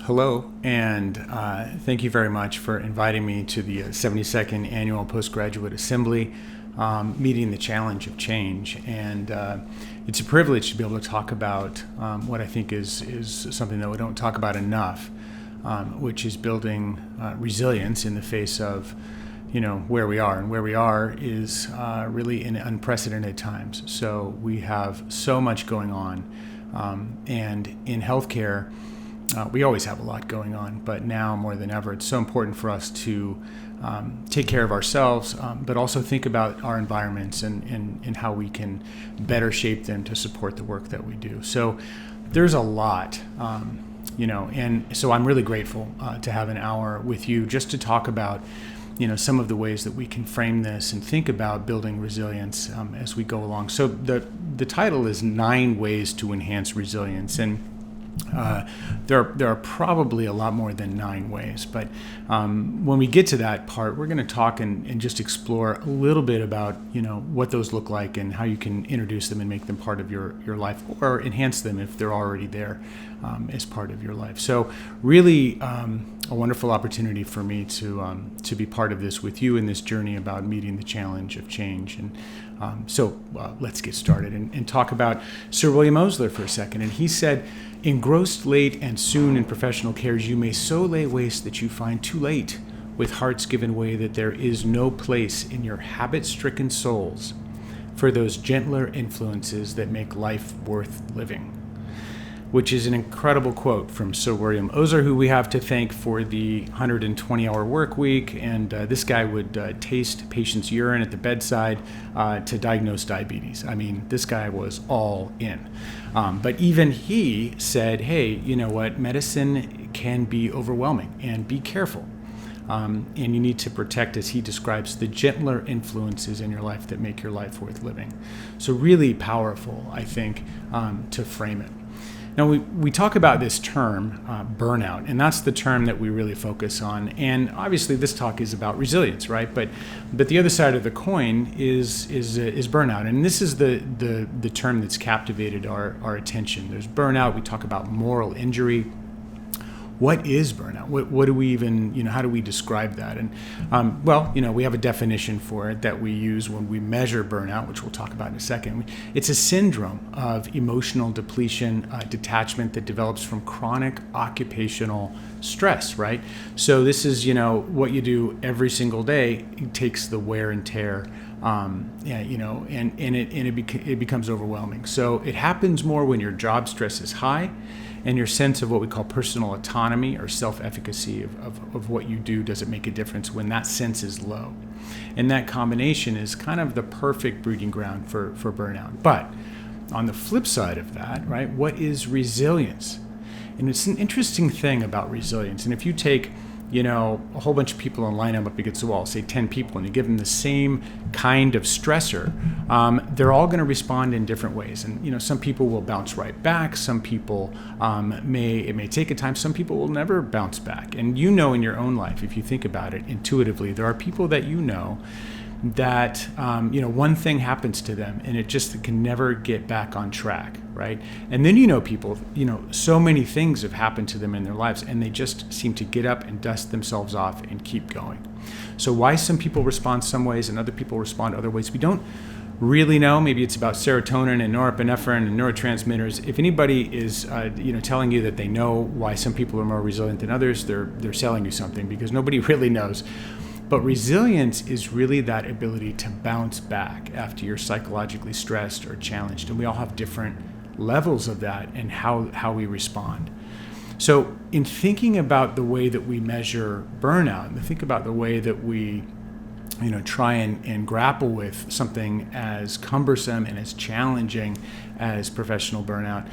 Hello, and thank you very much for inviting me to the 72nd Annual Postgraduate Assembly, Meeting the Challenge of Change. And it's a privilege to be able to talk about what I think is something that we don't talk about enough, which is building resilience in the face of where we are. And where we are is really in unprecedented times. So we have so much going on. And in healthcare, we always have a lot going on, but now more than ever, it's so important for us to take care of ourselves, but also think about our environments and how we can better shape them to support the work that we do. So there's a lot, and so I'm really grateful to have an hour with you just to talk about some of the ways that we can frame this and think about building resilience as we go along. So the title is 9 Ways to Enhance Resilience, and there are probably a lot more than 9 ways, but when we get to that part, we're going to talk and just explore a little bit about what those look like and how you can introduce them and make them part of your life, or enhance them if they're already there as part of your life. So really a wonderful opportunity for me to be part of this with you in this journey about meeting the challenge of change. And so let's get started and talk about Sir William Osler for a second. And he said, "Engrossed late and soon in professional cares, you may so lay waste that you find too late, with hearts given way, that there is no place in your habit-stricken souls for those gentler influences that make life worth living," which is an incredible quote from Sir William Osler, who we have to thank for the 120-hour work week. And this guy would taste patients' urine at the bedside to diagnose diabetes. I mean, this guy was all in. But even he said, hey, you know what? Medicine can be overwhelming, and be careful. And you need to protect, as he describes, the gentler influences in your life that make your life worth living. So really powerful, I think, to frame it. Now, we talk about this term, burnout, and that's the term that we really focus on. And obviously, this talk is about resilience, right? But the other side of the coin is burnout, and this is the term that's captivated our attention. There's burnout. We talk about moral injury. What is burnout? What do we even, how do we describe that? And we have a definition for it that we use when we measure burnout, which we'll talk about in a second. It's a syndrome of emotional depletion, detachment that develops from chronic occupational stress, right? So this is, what you do every single day. It takes the wear and tear, it becomes overwhelming. So it happens more when your job stress is high, and your sense of what we call personal autonomy or self-efficacy of what you do doesn't make a difference when that sense is low. And that combination is kind of the perfect breeding ground for burnout. But on the flip side of that, right, what is resilience? And it's an interesting thing about resilience. And if you take a whole bunch of people and line them up against the wall, say 10 people, and you give them the same kind of stressor, they're all going to respond in different ways. And, some people will bounce right back. Some people it may take a time. Some people will never bounce back. And in your own life, if you think about it intuitively, there are people that that, one thing happens to them and it just can never get back on track, right? And then people, so many things have happened to them in their lives and they just seem to get up and dust themselves off and keep going. So why some people respond some ways and other people respond other ways, we don't really know. Maybe it's about serotonin and norepinephrine and neurotransmitters. If anybody is, telling you that they know why some people are more resilient than others, they're selling you something, because nobody really knows. But resilience is really that ability to bounce back after you're psychologically stressed or challenged. And we all have different levels of that and how we respond. So in thinking about the way that we measure burnout, and think about the way that we try and grapple with something as cumbersome and as challenging as professional burnout,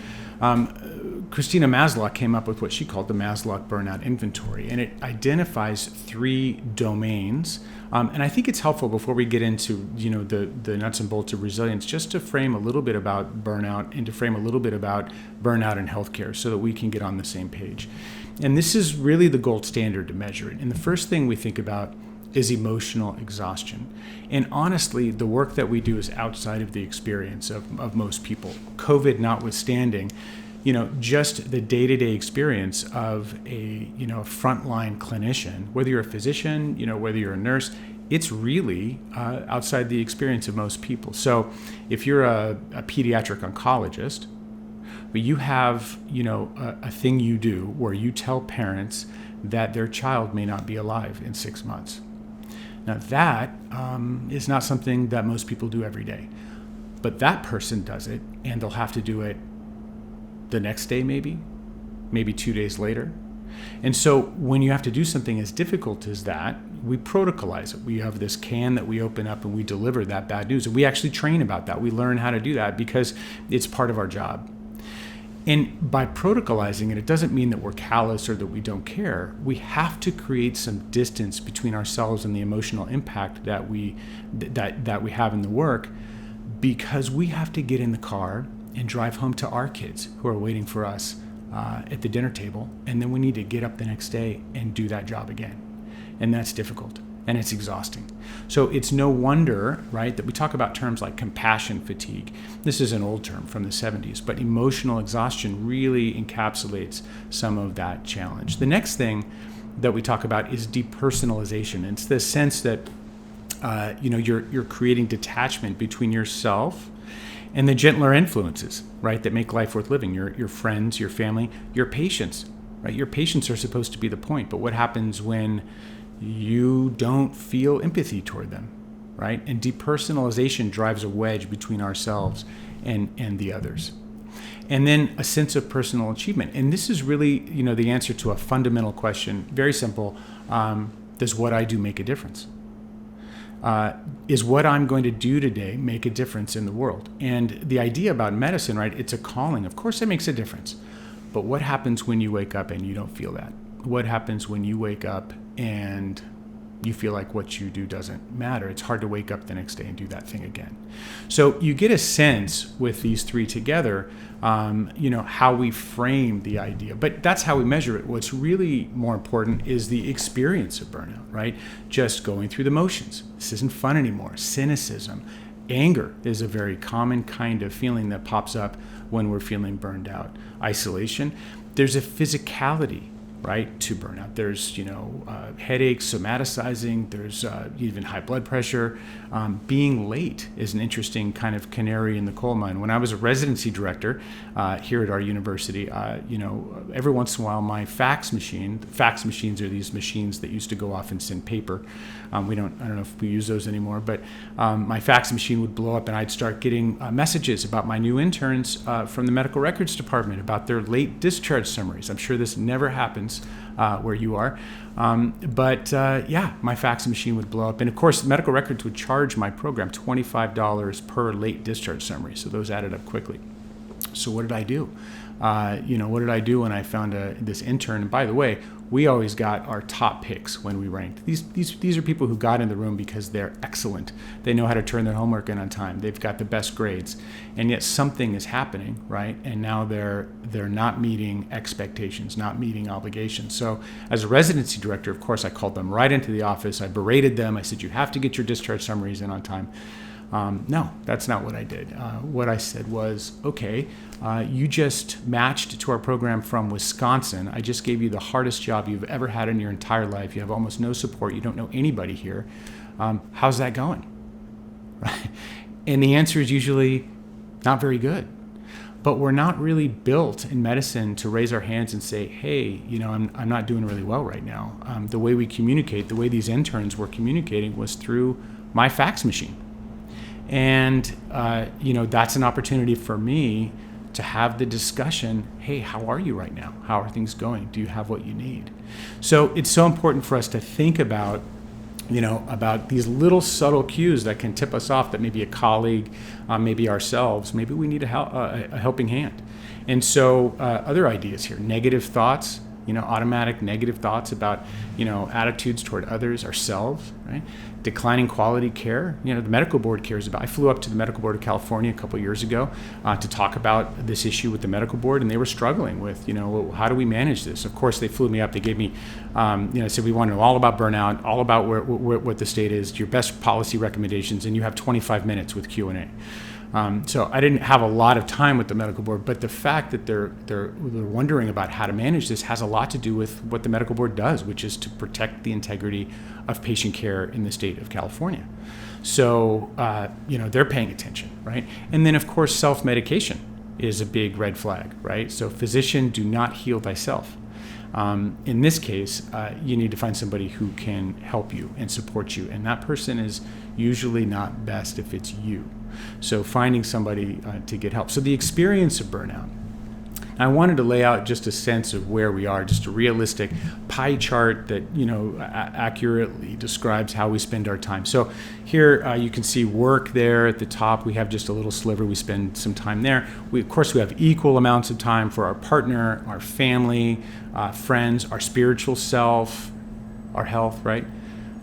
Christina Maslach came up with what she called the Maslach Burnout Inventory, and it identifies 3 domains. And I think it's helpful before we get into the nuts and bolts of resilience, just to frame a little bit about burnout and to frame a little bit about burnout in healthcare so that we can get on the same page. And this is really the gold standard to measure it. And the first thing we think about is emotional exhaustion. And honestly, the work that we do is outside of the experience of most people. COVID notwithstanding, just the day-to-day experience of a frontline clinician, whether you're a physician, whether you're a nurse, it's really outside the experience of most people. So if you're a pediatric oncologist, but you have, a thing you do where you tell parents that their child may not be alive in 6 months. Now that is not something that most people do every day, but that person does it, and they'll have to do it the next day, maybe 2 days later. And so when you have to do something as difficult as that, we protocolize it. We have this can that we open up and we deliver that bad news. And we actually train about that. We learn how to do that because it's part of our job. And by protocolizing it, it doesn't mean that we're callous or that we don't care. We have to create some distance between ourselves and the emotional impact that we have in the work, because we have to get in the car and drive home to our kids who are waiting for us at the dinner table. And then we need to get up the next day and do that job again. And that's difficult. And it's exhausting. So it's no wonder, right, that we talk about terms like compassion fatigue. This is an old term from the 70s, but emotional exhaustion really encapsulates some of that challenge. The next thing that we talk about is depersonalization. It's the sense that you're creating detachment between yourself and the gentler influences, right, that make life worth living. Your friends, your family, your patients, right? Your patients are supposed to be the point, but what happens when you don't feel empathy toward them, right? And depersonalization drives a wedge between ourselves and the others. And then a sense of personal achievement. And this is really, the answer to a fundamental question. Very simple. Does what I do make a difference? Is what I'm going to do today make a difference in the world? And the idea about medicine, right? It's a calling. Of course it makes a difference. But what happens when you wake up and you don't feel that? What happens when you wake up and you feel like what you do doesn't matter? It's hard to wake up the next day and do that thing again. So you get a sense with these three together, how we frame the idea. But that's how we measure it. What's really more important is the experience of burnout, right? Just going through the motions. This isn't fun anymore. Cynicism. Anger is a very common kind of feeling that pops up when we're feeling burned out. Isolation. There's a physicality, right, to burnout. There's, headaches, somaticizing. There's even high blood pressure. Being late is an interesting kind of canary in the coal mine. When I was a residency director here at our university, every once in a while my fax machines are these machines that used to go off and send paper. I don't know if we use those anymore, but my fax machine would blow up and I'd start getting messages about my new interns from the medical records department about their late discharge summaries. I'm sure this never happens where you are. But my fax machine would blow up. And of course, medical records would charge my program $25 per late discharge summary. So those added up quickly. So what did I do? What did I do when I found this intern? And by the way, we always got our top picks when we ranked. These are people who got in the room because they're excellent. They know how to turn their homework in on time. They've got the best grades. And yet something is happening, right? And now they're not meeting expectations, not meeting obligations. So as a residency director, of course, I called them right into the office. I berated them. I said, you have to get your discharge summaries in on time. No, that's not what I did. What I said was, okay, you just matched to our program from Wisconsin. I just gave you the hardest job you've ever had in your entire life. You have almost no support. You don't know anybody here. How's that going? Right? And the answer is usually not very good. But we're not really built in medicine to raise our hands and say, hey, I'm not doing really well right now. The way we communicate, the way these interns were communicating was through my fax machine. And, that's an opportunity for me to have the discussion, hey, how are you right now? How are things going? Do you have what you need? So it's so important for us to think about, about these little subtle cues that can tip us off that maybe a colleague, maybe ourselves, maybe we need a helping hand. And so other ideas here, negative thoughts, automatic negative thoughts about, attitudes toward others, ourselves, right? Declining quality care. The medical board cares about. I flew up to the Medical Board of California a couple of years ago to talk about this issue with the medical board, and they were struggling with, how do we manage this? Of course, they flew me up. They gave me, said we want to know all about burnout, all about what the state is, your best policy recommendations, and you have 25 minutes with Q&A. So I didn't have a lot of time with the medical board, but the fact that they're wondering about how to manage this has a lot to do with what the medical board does, which is to protect the integrity of patient care in the state of California. So, they're paying attention, right? And then, of course, self-medication is a big red flag, right? So physician, do not heal thyself. In this case, you need to find somebody who can help you and support you. And that person is usually not best if it's you. So finding somebody to get help. So the experience of burnout. I wanted to lay out just a sense of where we are, just a realistic pie chart that accurately describes how we spend our time. So here you can see work there at the top. We have just a little sliver. We spend some time there. Of course, we have equal amounts of time for our partner, our family, friends, our spiritual self, our health, right?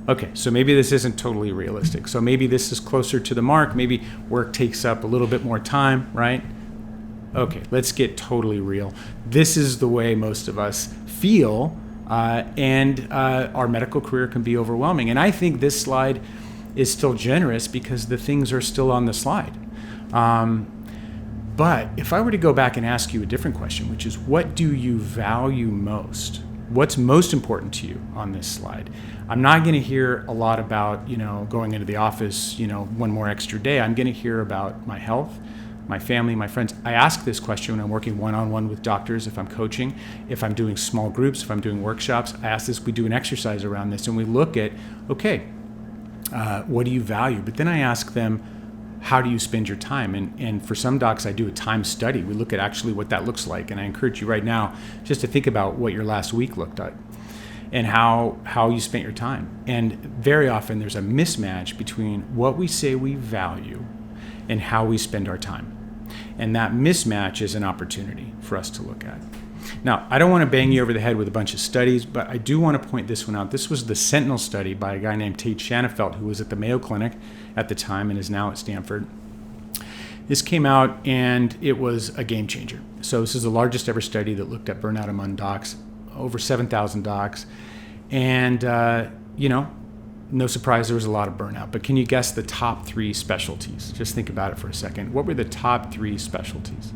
Okay, so maybe this isn't totally realistic. So maybe this is closer to the mark. Maybe work takes up a little bit more time, right? Okay, let's get totally real. This is the way most of us feel, and our medical career can be overwhelming. And I think this slide is still generous because the things are still on the slide. But if I were to go back and ask you a different question, which is, what do you value most? What's most important to you on this slide? I'm not going to hear a lot about, going into the office, one more extra day. I'm going to hear about my health, my family, my friends. I ask this question when I'm working one-on-one with doctors, if I'm coaching, if I'm doing small groups, if I'm doing workshops. I ask this, we do an exercise around this, and we look at, what do you value? But then I ask them, how do you spend your time? And for some docs, I do a time study. We look at actually what that looks like. And I encourage you right now just to think about what your last week looked like and how you spent your time. And very often there's a mismatch between what we say we value and how we spend our time. And that mismatch is an opportunity for us to look at. Now, I don't want to bang you over the head with a bunch of studies, but I do want to point this one out. This was the Sentinel study by a guy named Tate Shanafelt, who was at the Mayo Clinic at the time and is now at Stanford. This came out, and it was a game changer. So this is the largest ever study that looked at burnout among docs, over 7,000 docs. And, no surprise, there was a lot of burnout. But can you guess the top 3 specialties? Just think about it for a second. What were the top 3 specialties?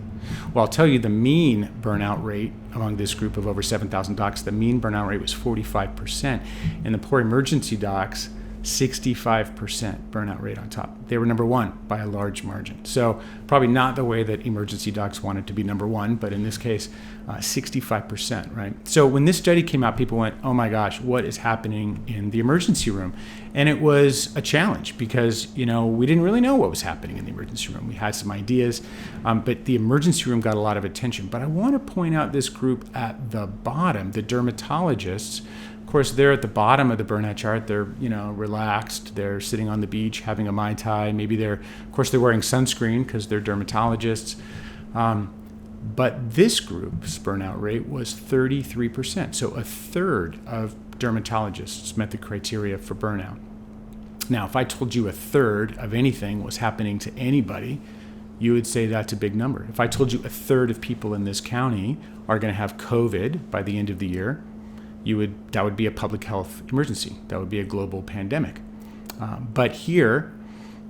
Well, I'll tell you the mean burnout rate among this group of over 7,000 docs, the mean burnout rate was 45%. And the poor emergency docs, 65% burnout rate on top. They were number 1 by a large margin. So probably not the way that emergency docs wanted to be number 1, but in this case, 65%, right? So when this study came out, people went, oh my gosh, what is happening in the emergency room? And it was a challenge because, we didn't really know what was happening in the emergency room. We had some ideas, but the emergency room got a lot of attention. But I want to point out this group at the bottom, the dermatologists. Of course, they're at the bottom of the burnout chart. They're, relaxed. They're sitting on the beach having a Mai Tai. Maybe they're wearing sunscreen because they're dermatologists. But this group's burnout rate was 33%. So a third of dermatologists met the criteria for burnout. Now, if I told you a third of anything was happening to anybody, you would say that's a big number. If I told you a third of people in this county are going to have COVID by the end of the year, that would be a public health emergency. That would be a global pandemic. But here,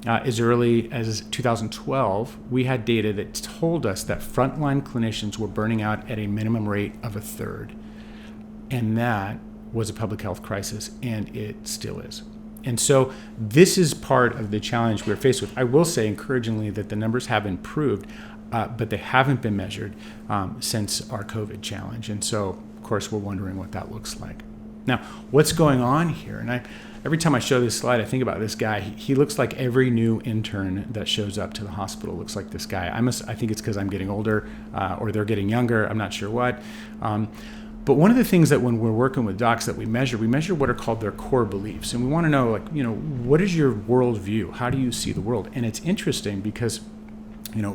as early as 2012, we had data that told us that frontline clinicians were burning out at a minimum rate of a third. And that was a public health crisis, and it still is. And so this is part of the challenge we're faced with. I will say encouragingly that the numbers have improved, but they haven't been measured since our COVID challenge. And so, of course, we're wondering what that looks like. Now, what's going on here? And every time I show this slide, I think about this guy. He looks like every new intern that shows up to the hospital looks like this guy. I think it's because I'm getting older or they're getting younger. I'm not sure what. But one of the things that when we're working with docs that we measure what are called their core beliefs. And we want to know, what is your worldview? How do you see the world? And it's interesting because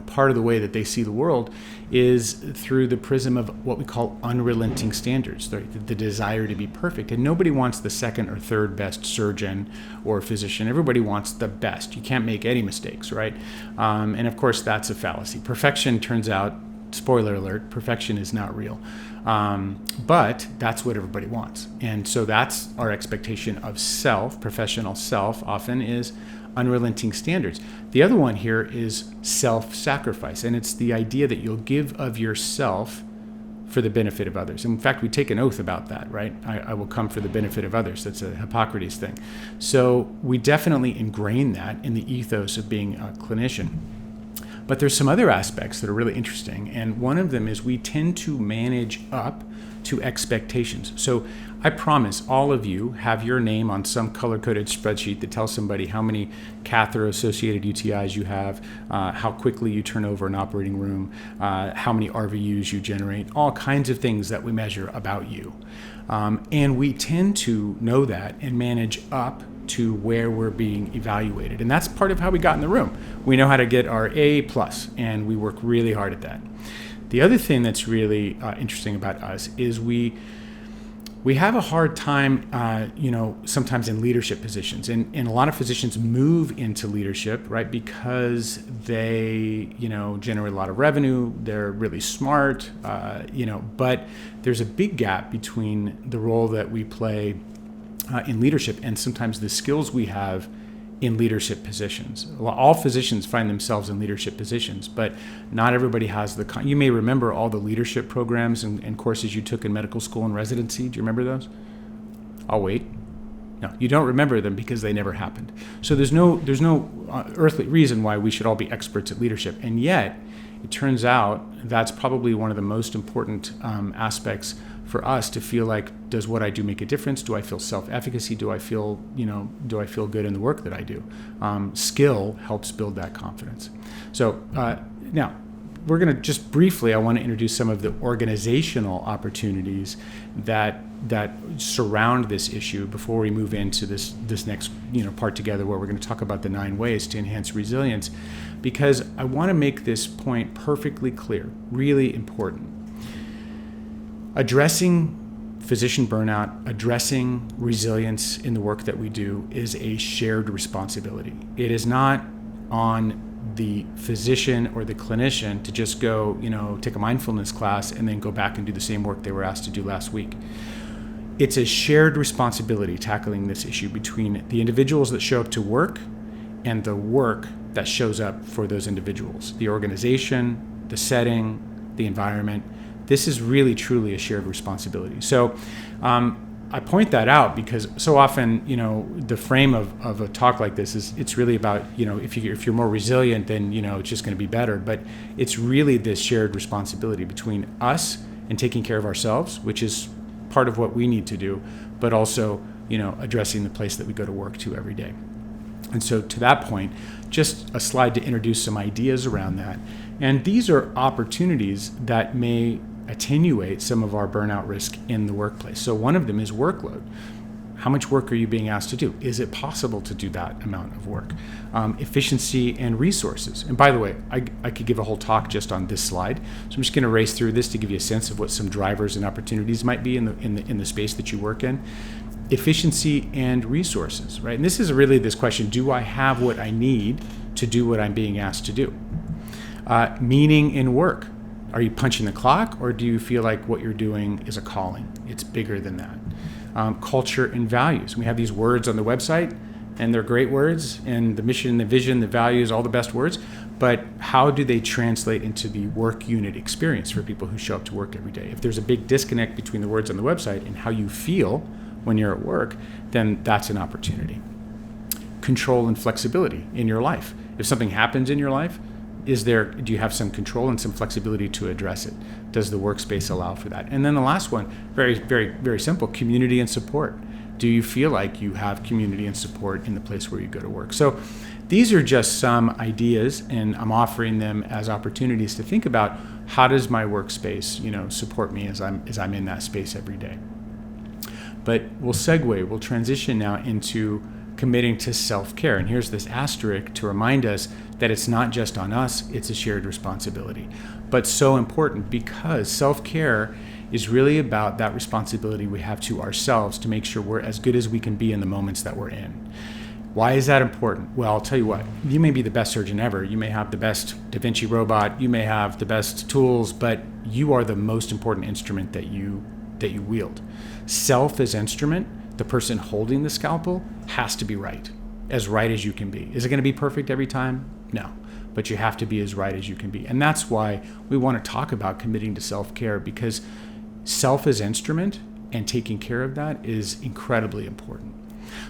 part of the way that they see the world is through the prism of what we call unrelenting standards, the desire to be perfect. And nobody wants the second or third best surgeon or physician. Everybody wants the best. You can't make any mistakes, right? And of course, that's a fallacy. Perfection turns out, spoiler alert, perfection is not real. But that's what everybody wants. And so that's our expectation of self. Professional self often is unrelenting standards. The other one here is self-sacrifice, and it's the idea that you'll give of yourself for the benefit of others. In fact, we take an oath about that, right? I will come for the benefit of others. That's a Hippocrates thing. So we definitely ingrain that in the ethos of being a clinician. But there's some other aspects that are really interesting, and one of them is we tend to manage up to expectations. So I promise all of you have your name on some color-coded spreadsheet that tells somebody how many catheter-associated UTIs you have, how quickly you turn over an operating room, how many RVUs you generate, all kinds of things that we measure about you. And we tend to know that and manage up to where we're being evaluated. And that's part of how we got in the room. We know how to get our A+, and we work really hard at that. The other thing that's really interesting about us is we have a hard time, sometimes in leadership positions. And a lot of physicians move into leadership, right, because they, generate a lot of revenue. They're really smart, but there's a big gap between the role that we play in leadership and sometimes the skills we have in leadership positions. Well, all physicians find themselves in leadership positions, but not everybody has you may remember all the leadership programs and courses you took in medical school and residency. Do you remember those? I'll wait. No, you don't remember them because they never happened. So there's no earthly reason why we should all be experts at leadership. And yet, it turns out that's probably one of the most important aspects for us to feel like, does what I do make a difference? Do I feel self-efficacy? Do I feel good in the work that I do? Skill helps build that confidence. So now, we're going to just briefly, I want to introduce some of the organizational opportunities that surround this issue before we move into this next part together, where we're going to talk about the 9 ways to enhance resilience, because I want to make this point perfectly clear, really important. Addressing physician burnout, addressing resilience in the work that we do is a shared responsibility. It is not on the physician or the clinician to just go, take a mindfulness class and then go back and do the same work they were asked to do last week. It's a shared responsibility tackling this issue between the individuals that show up to work and the work that shows up for those individuals, the organization, the setting, the environment. This is really, truly a shared responsibility. So I point that out because so often, the frame of a talk like this is, it's really about, if you're more resilient, then, it's just going to be better. But it's really this shared responsibility between us and taking care of ourselves, which is part of what we need to do, but also, addressing the place that we go to work to every day. And so to that point, just a slide to introduce some ideas around that. And these are opportunities that may attenuate some of our burnout risk in the workplace. So one of them is workload. How much work are you being asked to do? Is it possible to do that amount of work? Efficiency and resources. And by the way, I could give a whole talk just on this slide. So I'm just going to race through this to give you a sense of what some drivers and opportunities might be in the space that you work in. Efficiency and resources, right? And this is really this question: do I have what I need to do what I'm being asked to do? Meaning in work. Are you punching the clock, or do you feel like what you're doing is a calling? It's bigger than that. Culture and values. We have these words on the website, and they're great words, and the mission, the vision, the values, all the best words, but how do they translate into the work unit experience for people who show up to work every day? If there's a big disconnect between the words on the website and how you feel when you're at work, then that's an opportunity. Control and flexibility in your life. If something happens in your life, do you have some control and some flexibility to address it? Does the workspace allow for that? And then the last one, very, very, very simple, community and support. Do you feel like you have community and support in the place where you go to work? So these are just some ideas, and I'm offering them as opportunities to think about, how does my workspace, support me as I'm in that space every day? But we'll transition now into committing to self-care. And here's this asterisk to remind us that it's not just on us, it's a shared responsibility. But so important, because self-care is really about that responsibility we have to ourselves to make sure we're as good as we can be in the moments that we're in. Why is that important? Well, I'll tell you what, you may be the best surgeon ever, you may have the best Da Vinci robot, you may have the best tools, but you are the most important instrument that you wield. Self as instrument, the person holding the scalpel, has to be right. as right as you can be. Is it going to be perfect every time? No. But you have to be as right as you can be. And that's why we want to talk about committing to self-care, because self as instrument and taking care of that is incredibly important.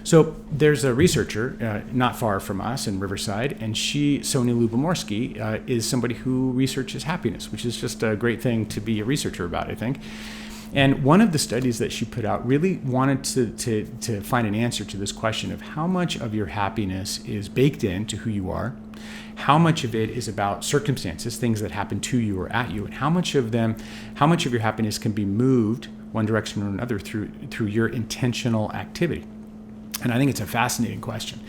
So there's a researcher not far from us in Riverside, and Sonia Lubomorsky, is somebody who researches happiness, which is just a great thing to be a researcher about, I think. And one of the studies that she put out really wanted to find an answer to this question of how much of your happiness is baked into who you are, how much of it is about circumstances, things that happen to you or at you, and how much of your happiness can be moved one direction or another through your intentional activity. And I think it's a fascinating question.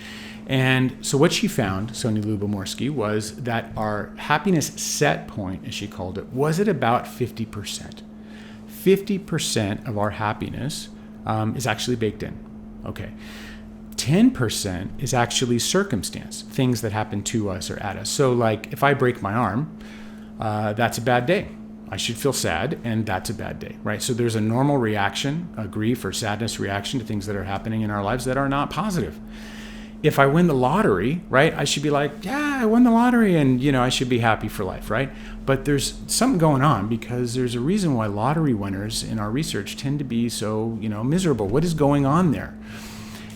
And so what she found, Sonia Lubomorsky, was that our happiness set point, as she called it, was at about 50%. 50% of our happiness is actually baked in. Okay. 10% is actually circumstance, things that happen to us or at us. So like if I break my arm, that's a bad day. I should feel sad, and that's a bad day, right? So there's a normal reaction, a grief or sadness reaction to things that are happening in our lives that are not positive. If I win the lottery, right, I should be like, yeah, I won the lottery, and I should be happy for life, right? But there's something going on, because there's a reason why lottery winners in our research tend to be so, miserable. What is going on there?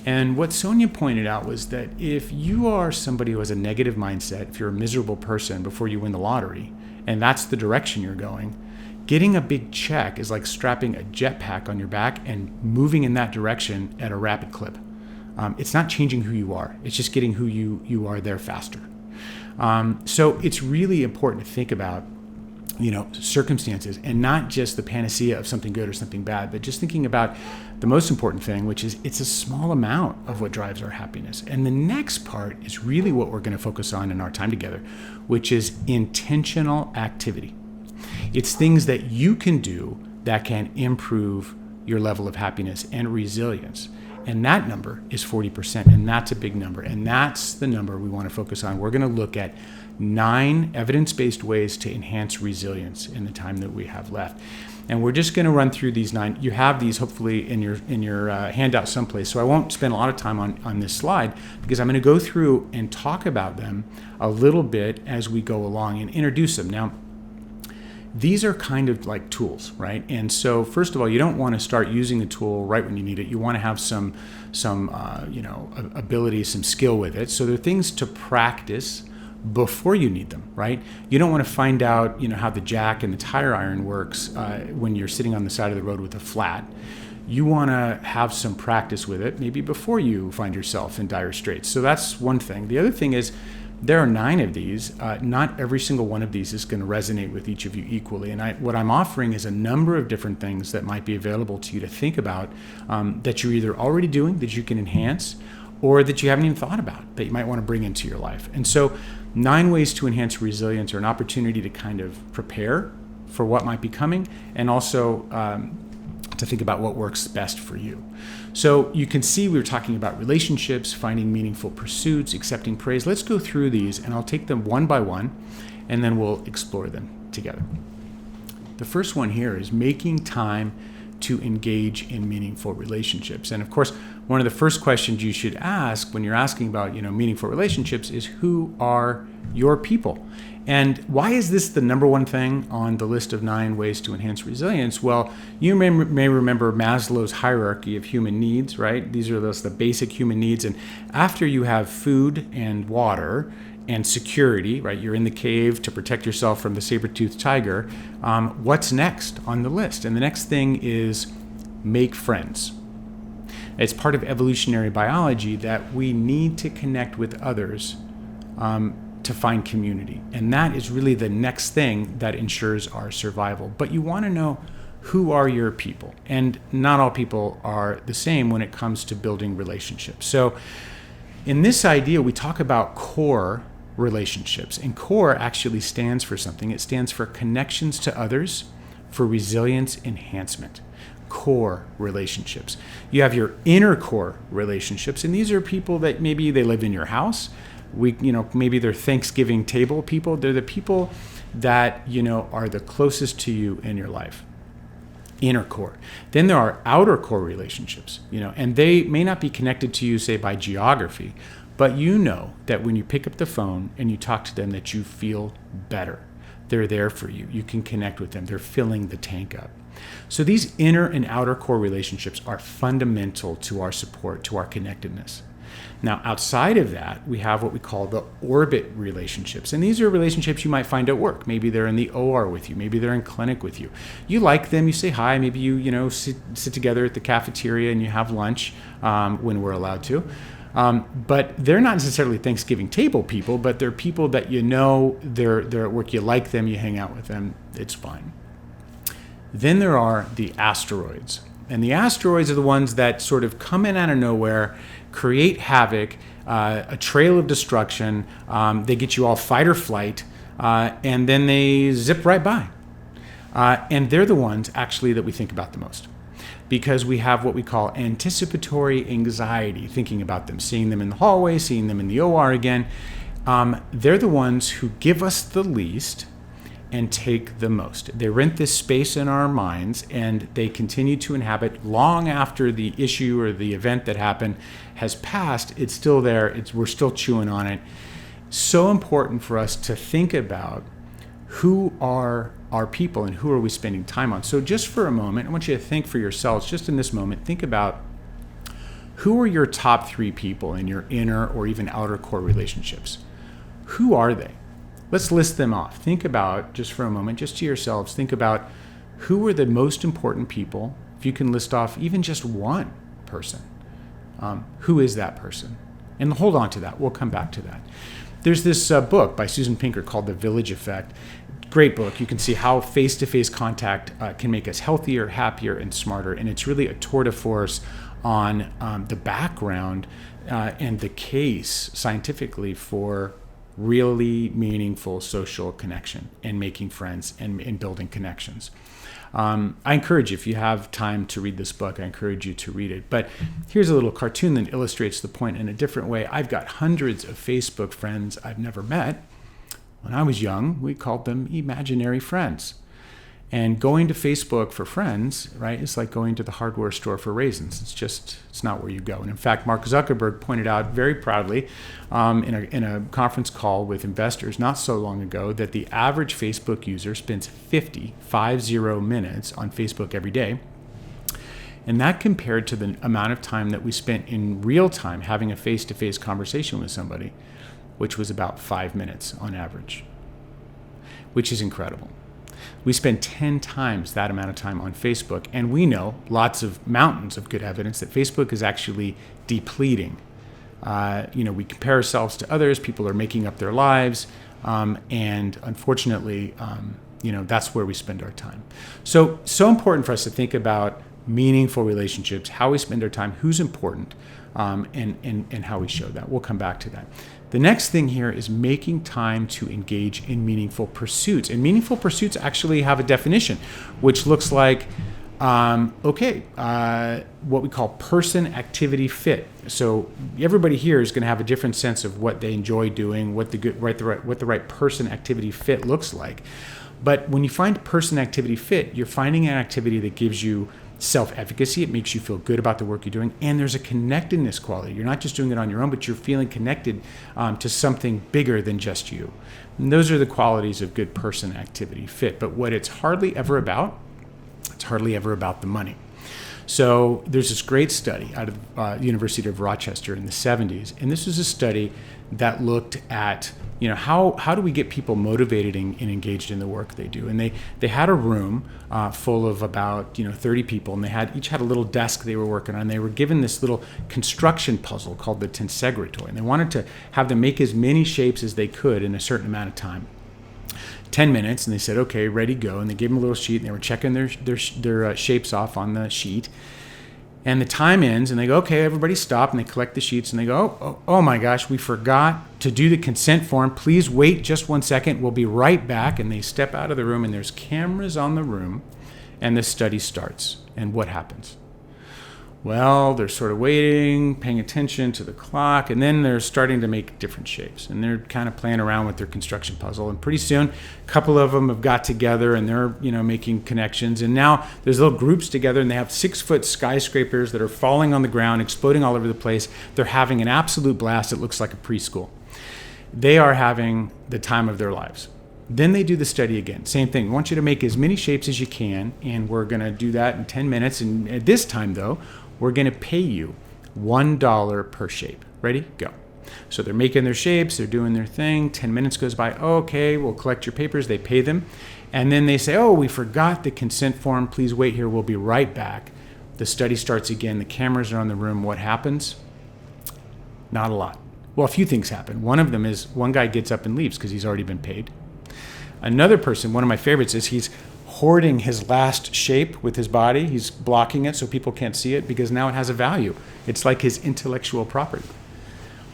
And what Sonia pointed out was that if you are somebody who has a negative mindset, if you're a miserable person before you win the lottery, and that's the direction you're going, getting a big check is like strapping a jetpack on your back and moving in that direction at a rapid clip. It's not changing who you are. It's just getting who you are there faster. So it's really important to think about, circumstances, and not just the panacea of something good or something bad, but just thinking about the most important thing, which is it's a small amount of what drives our happiness. And the next part is really what we're going to focus on in our time together, which is intentional activity. It's things that you can do that can improve your level of happiness and resilience. And that number is 40%, and that's a big number. And that's the number we want to focus on. We're going to look at 9 evidence-based ways to enhance resilience in the time that we have left. And we're just going to run through these 9. You have these hopefully in your handout someplace. So I won't spend a lot of time on this slide, because I'm going to go through and talk about them a little bit as we go along and introduce them. Now, these are kind of like tools, right? And so first of all, you don't want to start using the tool right when you need it. You want to have some ability, some skill with it. So they're things to practice before you need them, right? You don't want to find out, how the jack and the tire iron works when you're sitting on the side of the road with a flat. You want to have some practice with it maybe before you find yourself in dire straits. So that's one thing. The other thing is, there are 9 of these. Not every single one of these is going to resonate with each of you equally. And what I'm offering is a number of different things that might be available to you to think about that you're either already doing, that you can enhance, or that you haven't even thought about, that you might want to bring into your life. And so 9 ways to enhance resilience are an opportunity to kind of prepare for what might be coming, and also to think about what works best for you. So you can see we were talking about relationships, finding meaningful pursuits, accepting praise. Let's go through these, and I'll take them one by one, and then we'll explore them together. The first one here is making time to engage in meaningful relationships. And of course, one of the first questions you should ask when you're asking about, meaningful relationships is, who are your people? And why is this the number one thing on the list of 9 ways to enhance resilience? Well, you may remember Maslow's hierarchy of human needs, right? These are the basic human needs. And after you have food and water and security, right? You're in the cave to protect yourself from the saber-toothed tiger. What's next on the list? And the next thing is make friends. It's part of evolutionary biology that we need to connect with others to find community. And that is really the next thing that ensures our survival. But you want to know, who are your people? And not all people are the same when it comes to building relationships. So in this idea, we talk about core relationships. And core actually stands for something. It stands for connections to others for resilience enhancement. Core relationships. You have your inner core relationships, and these are people that maybe they live in your house. Maybe they're Thanksgiving table people. They're the people that, are the closest to you in your life. Inner core. Then there are outer core relationships, and they may not be connected to you, say, by geography, But you know that when you pick up the phone and you talk to them that you feel better. They're there for you. You can connect with them. They're filling the tank up. So these inner and outer core relationships are fundamental to our support, to our connectedness. Now, outside of that, we have what we call the orbit relationships. And these are relationships you might find at work. Maybe they're in the OR with you. Maybe they're in clinic with you. You like them. You say hi. Maybe you sit together at the cafeteria and you have lunch when we're allowed to. But they're not necessarily Thanksgiving table people, but they're people that they're at work. You like them. You hang out with them. It's fine. Then there are the asteroids. And the asteroids are the ones that sort of come in out of nowhere, create havoc, a trail of destruction. They get you all fight or flight, and then they zip right by. And they're the ones actually that we think about the most, because we have what we call anticipatory anxiety, thinking about them, seeing them in the hallway, seeing them in the OR again. They're the ones who give us the least and take the most. They rent this space in our minds, and they continue to inhabit long after the issue or the event that happened has passed. It's still there. We're still chewing on it. So important for us to think about who are our people and who are we spending time on. So just for a moment, I want you to think for yourselves, just in this moment, think about who are your top 3 people in your inner or even outer core relationships. Who are they? Let's list them off. Think about, just for a moment, just to yourselves, think about who are the most important people. If you can list off even just one person, who is that person? And hold on to that. We'll come back to that. There's this book by Susan Pinker called The Village Effect. Great book. You can see how face-to-face contact can make us healthier, happier, and smarter. And it's really a tour de force on the background and the case scientifically for really meaningful social connection and making friends and building connections. I encourage you, if you have time to read this book, I encourage you to read it. But here's a little cartoon that illustrates the point in a different way. I've got hundreds of Facebook friends I've never met. When I was young, we called them imaginary friends. And going to Facebook for friends, right, is like going to the hardware store for raisins. It's not where you go. And in fact, Mark Zuckerberg pointed out very proudly in a conference call with investors not so long ago that the average Facebook user spends 50 minutes on Facebook every day. And that compared to the amount of time that we spent in real time having a face-to-face conversation with somebody, which was about 5 minutes on average, which is incredible. We spend 10 times that amount of time on Facebook, and we know mountains of good evidence that Facebook is actually depleting. We compare ourselves to others. People are making up their lives, and unfortunately, that's where we spend our time. So important for us to think about meaningful relationships, how we spend our time, who's important, and how we show that. We'll come back to that. The next thing here is making time to engage in meaningful pursuits. And meaningful pursuits actually have a definition, which looks like, what we call person-activity fit. So everybody here is going to have a different sense of what they enjoy doing, what the right person-activity fit looks like. But when you find person-activity fit, you're finding an activity that gives you self-efficacy. It makes you feel good about the work you're doing, and there's a connectedness quality. You're not just doing it on your own, but you're feeling connected to something bigger than just you. And those are the qualities of good person-activity fit. But what it's hardly ever about the money. So there's this great study out of the University of Rochester in the 70s, and this was a study that looked at how do we get people motivated and engaged in the work they do. And they had a room full of about 30 people, and they each had a little desk they were working on. They were given this little construction puzzle called the Tensegra toy, and they wanted to have them make as many shapes as they could in a certain amount of time. 10 minutes, and they said, okay, ready, go. And they gave them a little sheet, and they were checking their shapes off on the sheet. And the time ends, and they go, okay, everybody stop, and they collect the sheets, and they go, oh my gosh, we forgot to do the consent form. Please wait just 1 second. We'll be right back. And they step out of the room, and there's cameras on the room, and the study starts. And what happens? Well, they're sort of waiting, paying attention to the clock, and then they're starting to make different shapes. And they're kind of playing around with their construction puzzle. And pretty soon, a couple of them have got together and they're, making connections. And now there's little groups together and they have 6-foot skyscrapers that are falling on the ground, exploding all over the place. They're having an absolute blast. It looks like a preschool. They are having the time of their lives. Then they do the study again. Same thing. We want you to make as many shapes as you can, and we're going to do that in 10 minutes. And at this time, though, we're going to pay you $1 per shape. Ready? Go. So they're making their shapes. They're doing their thing. 10 minutes goes by. Okay, we'll collect your papers. They pay them. And then they say, oh, we forgot the consent form. Please wait here. We'll be right back. The study starts again. The cameras are in the room. What happens? Not a lot. Well, a few things happen. One of them is one guy gets up and leaves because he's already been paid. Another person, one of my favorites, is he's hoarding his last shape with his body. He's blocking it so people can't see it because now it has a value. It's like his intellectual property.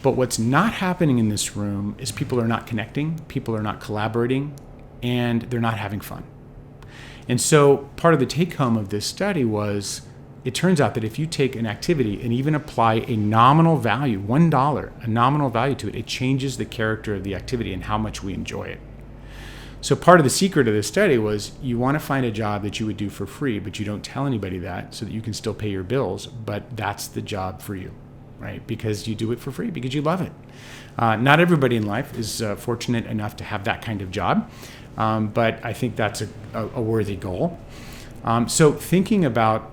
But what's not happening in this room is people are not connecting, people are not collaborating, and they're not having fun. And so part of the take home of this study was, it turns out that if you take an activity and even apply a nominal value, $1, a nominal value to it, it changes the character of the activity and how much we enjoy it. So part of the secret of this study was you want to find a job that you would do for free, but you don't tell anybody that so that you can still pay your bills, but that's the job for you, right? Because you do it for free, because you love it. Not everybody in life is fortunate enough to have that kind of job, but I think that's a worthy goal. So thinking about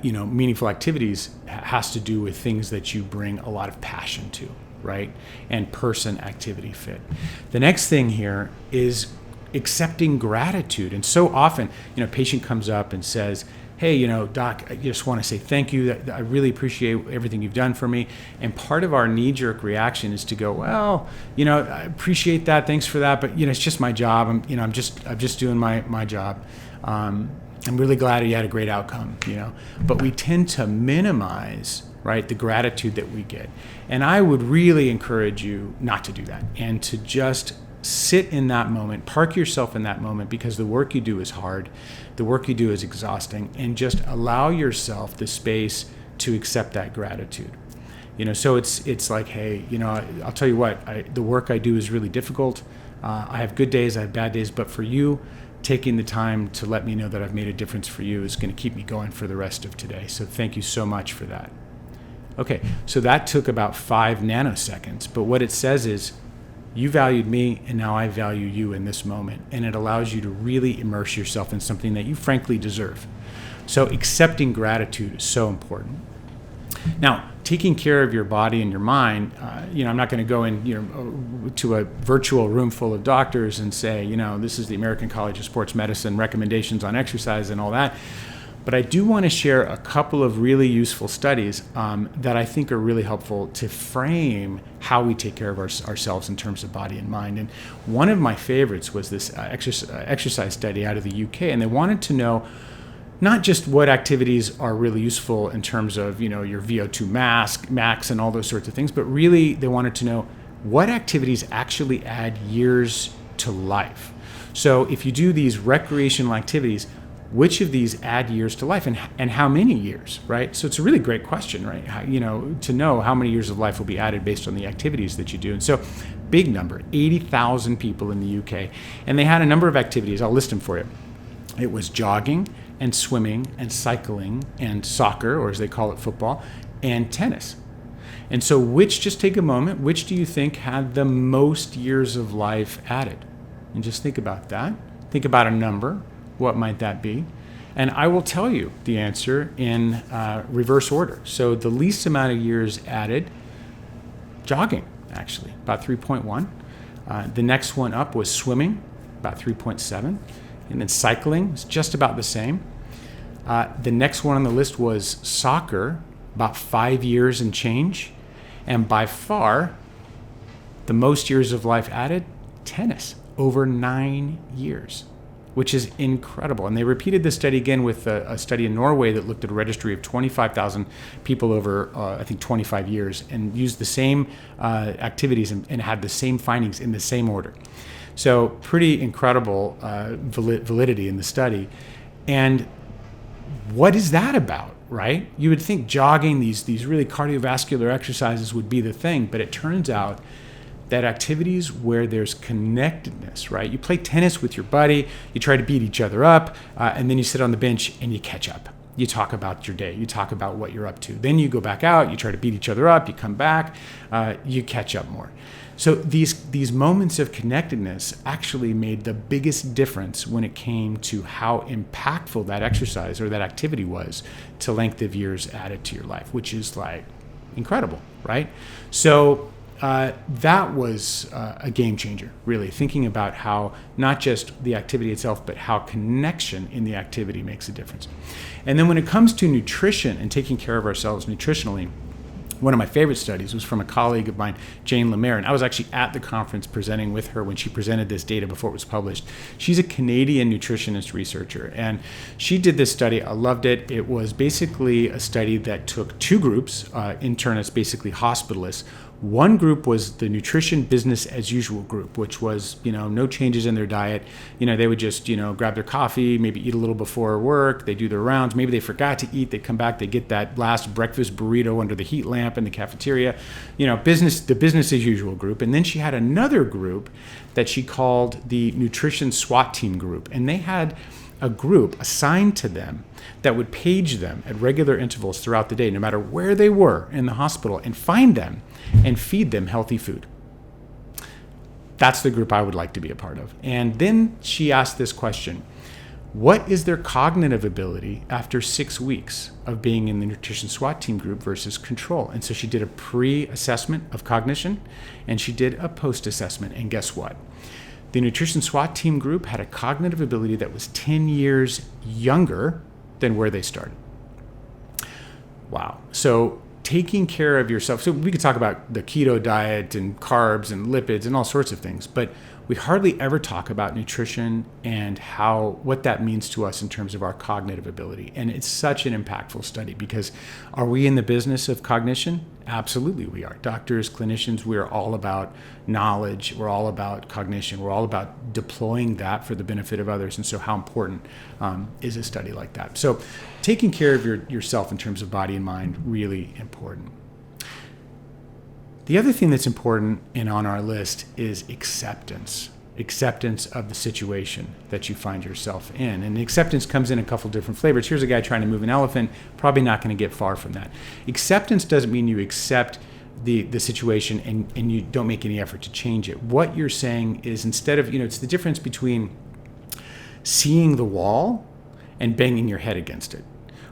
meaningful activities has to do with things that you bring a lot of passion to, right? And person activity fit. The next thing here is accepting gratitude. And so often, a patient comes up and says, hey, doc, I just want to say thank you. I really appreciate everything you've done for me. And part of our knee-jerk reaction is to go, well, I appreciate that. Thanks for that. But, it's just my job. I'm just doing my job. I'm really glad you had a great outcome, But we tend to minimize, right, the gratitude that we get. And I would really encourage you not to do that and to just sit in that moment, park yourself in that moment, because the work you do is hard, the work you do is exhausting, and just allow yourself the space to accept that gratitude. So it's like, hey, I'll tell you what, the work I do is really difficult. I have good days, I have bad days, but for you, taking the time to let me know that I've made a difference for you is going to keep me going for the rest of today. So thank you so much for that. Okay, so that took about 5 nanoseconds, but what it says is, you valued me, and now I value you in this moment. And it allows you to really immerse yourself in something that you frankly deserve. So accepting gratitude is so important. Now, taking care of your body and your mind, I'm not going to go in to a virtual room full of doctors and say, this is the American College of Sports Medicine recommendations on exercise and all that. But I do want to share a couple of really useful studies that I think are really helpful to frame how we take care of ourselves in terms of body and mind. And one of my favorites was this exercise study out of the UK, and they wanted to know not just what activities are really useful in terms of your VO2 max and all those sorts of things, but really they wanted to know what activities actually add years to life. So if you do these recreational activities, which of these add years to life, and how many years, right? So it's a really great question, right? To know how many years of life will be added based on the activities that you do. And so big number, 80,000 people in the UK. And they had a number of activities. I'll list them for you. It was jogging and swimming and cycling and soccer, or as they call it, football, and tennis. And so just take a moment, which do you think had the most years of life added? And just think about that. Think about a number. What might that be? And I will tell you the answer in reverse order. So the least amount of years added, jogging, actually, about 3.1. The next one up was swimming, about 3.7. And then cycling was just about the same. The next one on the list was soccer, about 5 years and change. And by far, the most years of life added, tennis, over 9 years. Which is incredible. And they repeated this study again with a study in Norway that looked at a registry of 25,000 people over, 25 years, and used the same activities and had the same findings in the same order. So pretty incredible validity in the study. And what is that about, right? You would think jogging, these really cardiovascular exercises would be the thing, but it turns out that activities where there's connectedness, right? You play tennis with your buddy, you try to beat each other up, and then you sit on the bench and you catch up. You talk about your day, you talk about what you're up to. Then you go back out, you try to beat each other up, you come back, you catch up more. So these moments of connectedness actually made the biggest difference when it came to how impactful that exercise or that activity was to length of years added to your life, which is like incredible, right? So that was a game changer, really, thinking about how not just the activity itself, but how connection in the activity makes a difference. And then when it comes to nutrition and taking care of ourselves nutritionally, one of my favorite studies was from a colleague of mine, Jane Lemaire, and I was actually at the conference presenting with her when she presented this data before it was published. She's a Canadian nutritionist researcher, and she did this study. I loved it. It was basically a study that took two groups, internists, basically hospitalists. One group was the nutrition business as usual group, which was, no changes in their diet. They would just, grab their coffee, maybe eat a little before work. They do their rounds. Maybe they forgot to eat. They come back, they get that last breakfast burrito under the heat lamp in the cafeteria. The business as usual group. And then she had another group that she called the nutrition SWAT team group. And they had a group assigned to them that would page them at regular intervals throughout the day, no matter where they were in the hospital, and find them and feed them healthy food. That's the group I would like to be a part of. And then she asked this question: what is their cognitive ability after 6 weeks of being in the nutrition SWAT team group versus control? And so she did a pre-assessment of cognition and she did a post-assessment. And guess what? The nutrition SWAT team group had a cognitive ability that was 10 years younger than where they started. Wow. So taking care of yourself. So we could talk about the keto diet and carbs and lipids and all sorts of things, but we hardly ever talk about nutrition and what that means to us in terms of our cognitive ability. And it's such an impactful study because are we in the business of cognition? Absolutely we are. Doctors, clinicians, we're all about knowledge. We're all about cognition. We're all about deploying that for the benefit of others. And so how important is a study like that? So taking care of yourself in terms of body and mind, really important. The other thing that's important and on our list is acceptance of the situation that you find yourself in. And acceptance comes in a couple different flavors. Here's a guy trying to move an elephant, probably not going to get far from that. Acceptance doesn't mean you accept the situation and you don't make any effort to change it. What you're saying is, instead of, it's the difference between seeing the wall and banging your head against it.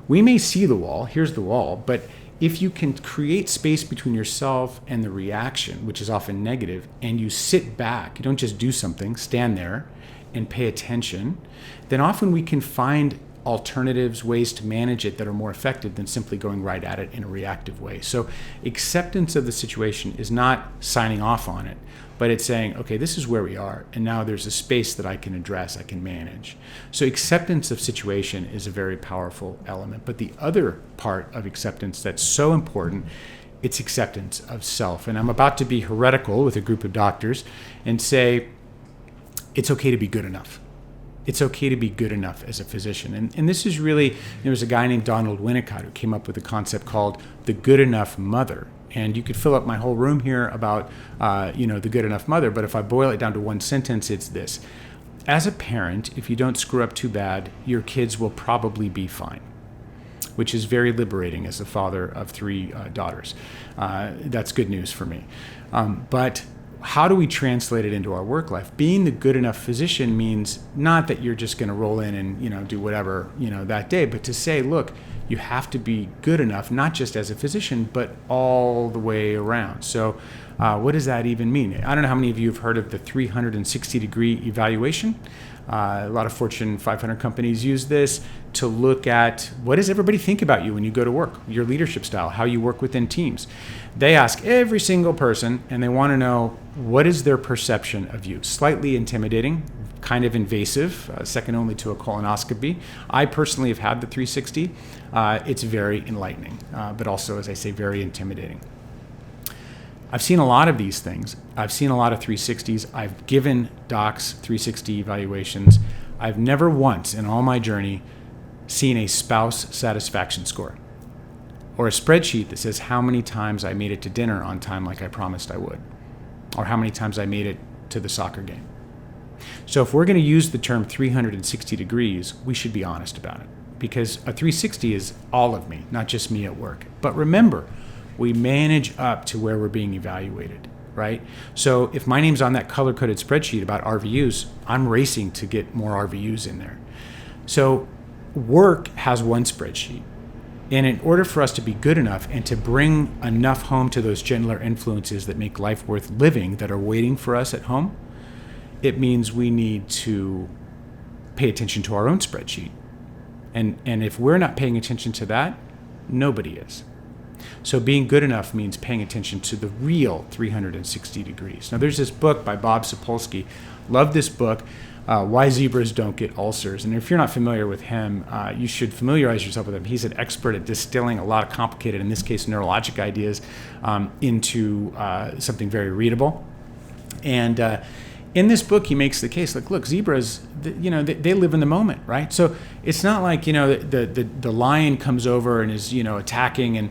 We may see the wall, here's the wall, but if you can create space between yourself and the reaction, which is often negative, and you sit back, you don't just do something, stand there and pay attention, then often we can find alternatives, ways to manage it that are more effective than simply going right at it in a reactive way. So acceptance of the situation is not signing off on it, but it's saying, okay, this is where we are, and now there's a space that I can address, I can manage. So acceptance of situation is a very powerful element. But the other part of acceptance that's so important, it's acceptance of self. And I'm about to be heretical with a group of doctors and say, it's okay to be good enough. It's okay to be good enough as a physician. And this is really, there was a guy named Donald Winnicott who came up with a concept called the good enough mother. And you could fill up my whole room here about, the good enough mother. But if I boil it down to one sentence, it's this. As a parent, if you don't screw up too bad, your kids will probably be fine, which is very liberating as a father of 3 daughters. That's good news for me. But how do we translate it into our work life? Being the good enough physician means not that you're just going to roll in and do whatever that day, but to say, look, you have to be good enough, not just as a physician, but all the way around. So what does that even mean? I don't know how many of you have heard of the 360-degree evaluation. A lot of Fortune 500 companies use this to look at what does everybody think about you when you go to work, your leadership style, how you work within teams. They ask every single person, and they want to know what is their perception of you. Slightly intimidating, kind of invasive, second only to a colonoscopy. I personally have had the 360. It's very enlightening, but also, as I say, very intimidating. I've seen a lot of these things. I've seen a lot of 360s. I've given docs 360 evaluations. I've never once in all my journey seen a spouse satisfaction score. or a spreadsheet that says how many times I made it to dinner on time like I promised I would, or how many times I made it to the soccer game. So if we're going to use the term 360 degrees, we should be honest about it, because a 360 is all of me, not just me at work. But remember, we manage up to where we're being evaluated, right? So if my name's on that color-coded spreadsheet about RVUs, I'm racing to get more RVUs in there. So work has one spreadsheet. And in order for us to be good enough and to bring enough home to those gentler influences that make life worth living that are waiting for us at home, it means we need to pay attention to our own spreadsheet. And if we're not paying attention to that, nobody is. So being good enough means paying attention to the real 360 degrees. Now, there's this book by Bob Sapolsky. Love this book, Why Zebras Don't Get Ulcers. And if you're not familiar with him, you should familiarize yourself with him. He's an expert at distilling a lot of complicated, in this case, neurologic ideas into something very readable. And in this book, he makes the case, like, look, zebras, they live in the moment, right? So it's not like, the lion comes over and is, attacking, and,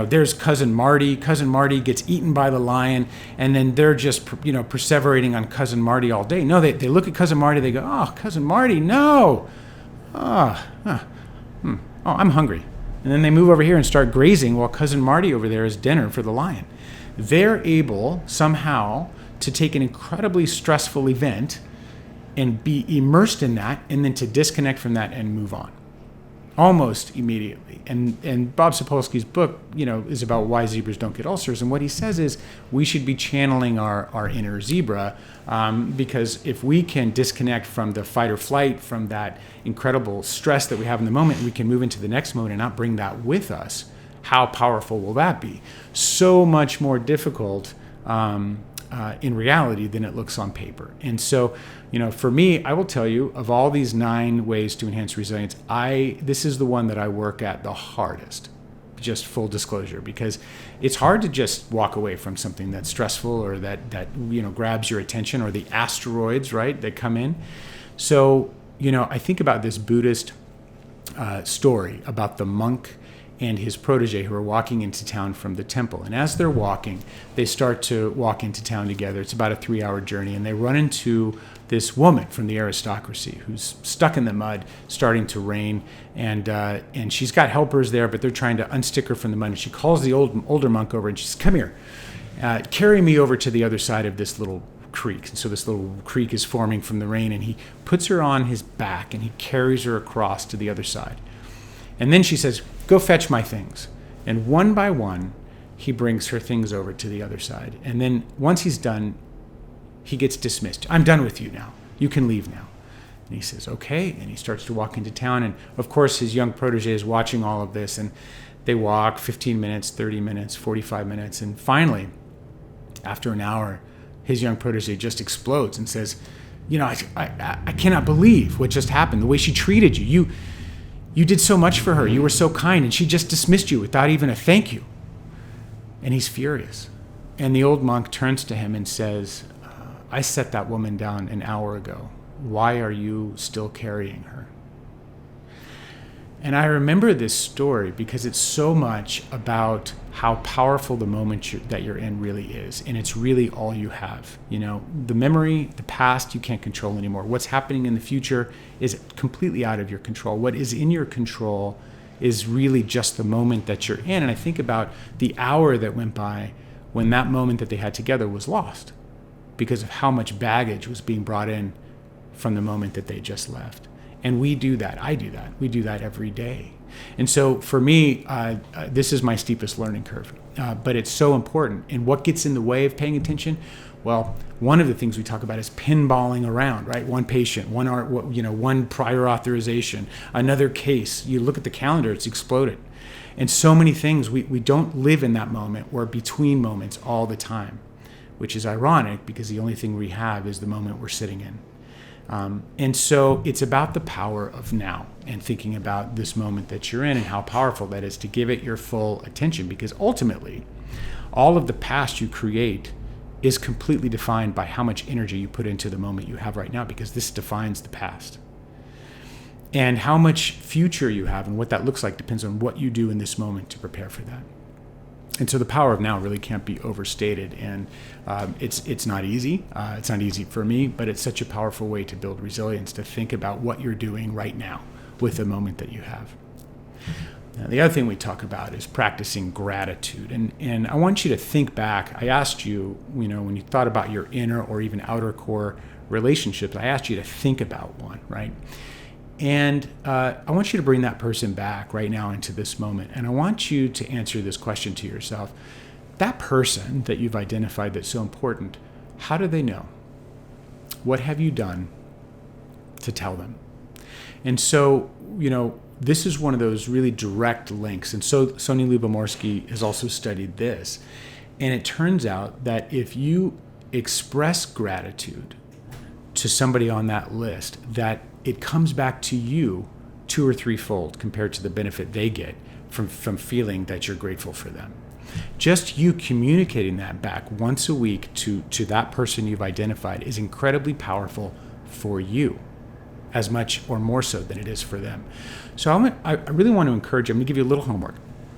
there's Cousin Marty. Cousin Marty gets eaten by the lion, and then they're just, perseverating on Cousin Marty all day. No, they look at Cousin Marty, they go, oh, Cousin Marty, no. I'm hungry. And then they move over here and start grazing while Cousin Marty over there is dinner for the lion. They're able somehow to take an incredibly stressful event and be immersed in that, and then to disconnect from that and move on almost immediately. And Bob Sapolsky's book, is about why zebras don't get ulcers. And what he says is we should be channeling our inner zebra, because if we can disconnect from the fight or flight, from that incredible stress that we have in the moment, we can move into the next moment and not bring that with us. How powerful will that be? So much more difficult in reality than it looks on paper. And so, for me, I will tell you, of all these 9 ways to enhance resilience, this is the one that I work at the hardest, just full disclosure, because it's hard to just walk away from something that's stressful or that grabs your attention, or the asteroids, right, that come in. So, I think about this Buddhist story about the monk and his protege who are walking into town from the temple. And as they're walking, they start to walk into town together. It's about a 3-hour journey, and they run into this woman from the aristocracy who's stuck in the mud, starting to rain, and she's got helpers there, but they're trying to unstick her from the mud. And she calls the older monk over, and she says, "Come here, carry me over to the other side of this little creek." And so this little creek is forming from the rain, and he puts her on his back, and he carries her across to the other side. And then she says, "Go fetch my things." And one by one, he brings her things over to the other side. And then once he's done, he gets dismissed. "I'm done with you now. You can leave now." And he says, "Okay." And he starts to walk into town. And of course, his young protege is watching all of this. And they walk 15 minutes, 30 minutes, 45 minutes. And finally, after an hour, his young protege just explodes and says, I cannot believe what just happened. The way she treated you. You did so much for her. You were so kind, and she just dismissed you without even a thank you. And he's furious. And the old monk turns to him and says, "I set that woman down an hour ago. Why are you still carrying her?" And I remember this story because it's so much about how powerful the moment that you're in really is. And it's really all you have. The memory, the past, you can't control anymore. What's happening in the future is completely out of your control. What is in your control is really just the moment that you're in. And I think about the hour that went by when that moment that they had together was lost because of how much baggage was being brought in from the moment that they just left. And we do that. I do that. We do that every day. And so for me, this is my steepest learning curve. But it's so important. And what gets in the way of paying attention? Well, one of the things we talk about is pinballing around, right? One patient, one prior authorization, another case. You look at the calendar, it's exploded. And so many things, we don't live in that moment. We're between moments all the time, which is ironic because the only thing we have is the moment we're sitting in. And so it's about the power of now and thinking about this moment that you're in and how powerful that is to give it your full attention, because ultimately all of the past you create is completely defined by how much energy you put into the moment you have right now, because this defines the past. And how much future you have and what that looks like depends on what you do in this moment to prepare for that. And so the power of now really can't be overstated. And it's not easy. It's not easy for me, but it's such a powerful way to build resilience, to think about what you're doing right now with the moment that you have. Now, the other thing we talk about is practicing gratitude. And I want you to think back. I asked you, when you thought about your inner or even outer core relationships, I asked you to think about one, right? And I want you to bring that person back right now into this moment. And I want you to answer this question to yourself. That person that you've identified that's so important, how do they know? What have you done to tell them? And so, this is one of those really direct links. And so Sonia Lyubomirsky has also studied this. And it turns out that if you express gratitude to somebody on that list, that it comes back to you 2 or 3-fold compared to the benefit they get from feeling that you're grateful for them. Just you communicating that back once a week to that person you've identified is incredibly powerful for you, as much or more so than it is for them. So I really want to encourage you. I'm going to give you a little homework.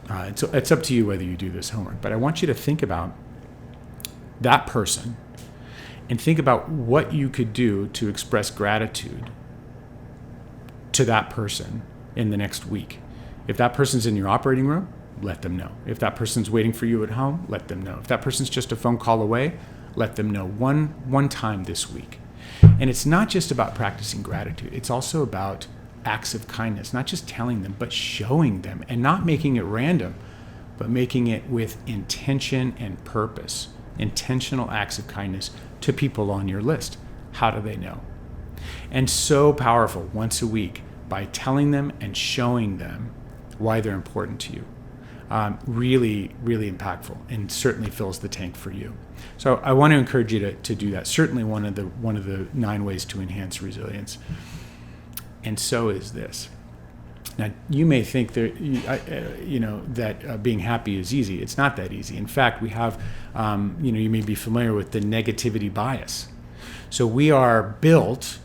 It's up to you whether you do this homework, but I want you to think about that person and think about what you could do to express gratitude to that person in the next week. If that person's in your operating room, let them know. If that person's waiting for you at home, let them know. If that person's just a phone call away, let them know one time this week. And it's not just about practicing gratitude. It's also about acts of kindness, not just telling them, but showing them, and not making it random, but making it with intention and purpose. Intentional acts of kindness to people on your list. How do they know? And so powerful once a week by telling them and showing them why they're important to you. Really, really impactful, and certainly fills the tank for you. So I want to encourage you to do that. Certainly one of the 9 ways to enhance resilience. And so is this. Now, you may think that being happy is easy. It's not that easy. In fact, we have, you may be familiar with the negativity bias. So we are built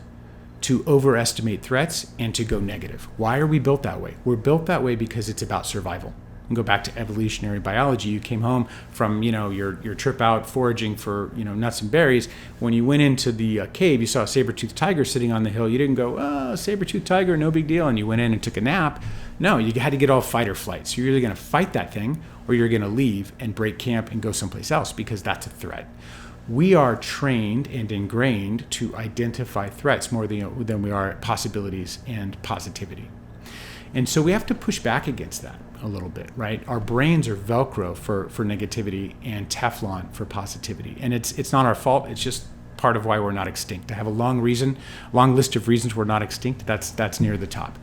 to overestimate threats and to go negative. Why are we built that way? We're built that way because it's about survival. And go back to evolutionary biology. You came home from your trip out foraging for nuts and berries. When you went into the cave, you saw a saber-toothed tiger sitting on the hill. You didn't go, oh, saber-toothed tiger, no big deal, and you went in and took a nap. No, you had to get all fight or flight. So you're either going to fight that thing or you're going to leave and break camp and go someplace else because that's a threat. We are trained and ingrained to identify threats more than we are possibilities and positivity. And so we have to push back against that a little bit, right? Our brains are Velcro for negativity and Teflon for positivity. And it's not our fault. It's just part of why we're not extinct. I have a long list of reasons we're not extinct. That's near the top.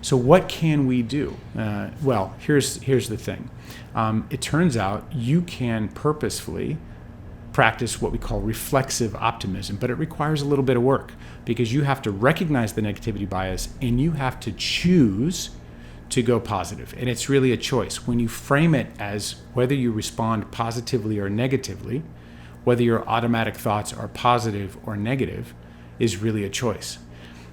So what can we do? Well, here's the thing. It turns out you can purposefully practice what we call reflexive optimism, but it requires a little bit of work because you have to recognize the negativity bias and you have to choose to go positive. And it's really a choice. When you frame it as whether you respond positively or negatively, whether your automatic thoughts are positive or negative, is really a choice.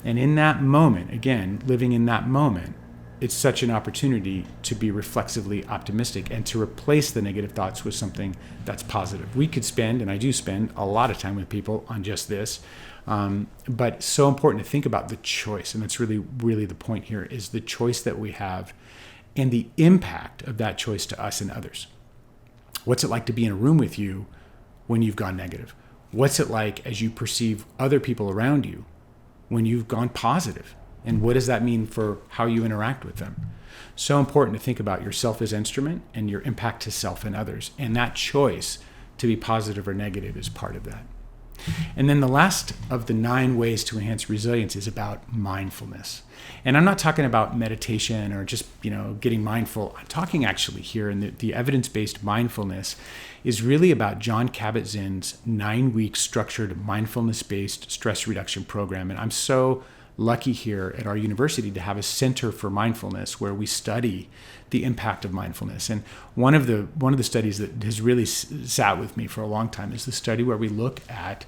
And in that moment, again, living in that moment, it's such an opportunity to be reflexively optimistic and to replace the negative thoughts with something that's positive. We could spend, and I do spend, a lot of time with people on just this, but it's so important to think about the choice, and that's really, really the point here, is the choice that we have and the impact of that choice to us and others. What's it like to be in a room with you when you've gone negative? What's it like as you perceive other people around you when you've gone positive? And what does that mean for how you interact with them? So important to think about yourself as instrument and your impact to self and others. And that choice to be positive or negative is part of that. And then the last of the 9 ways to enhance resilience is about mindfulness. And I'm not talking about meditation or just, getting mindful. I'm talking actually here, and the evidence-based mindfulness is really about John Kabat-Zinn's 9-week structured mindfulness-based stress reduction program. And I'm so lucky here at our university to have a center for mindfulness where we study the impact of mindfulness. And one of the studies that has really sat with me for a long time is the study where we look at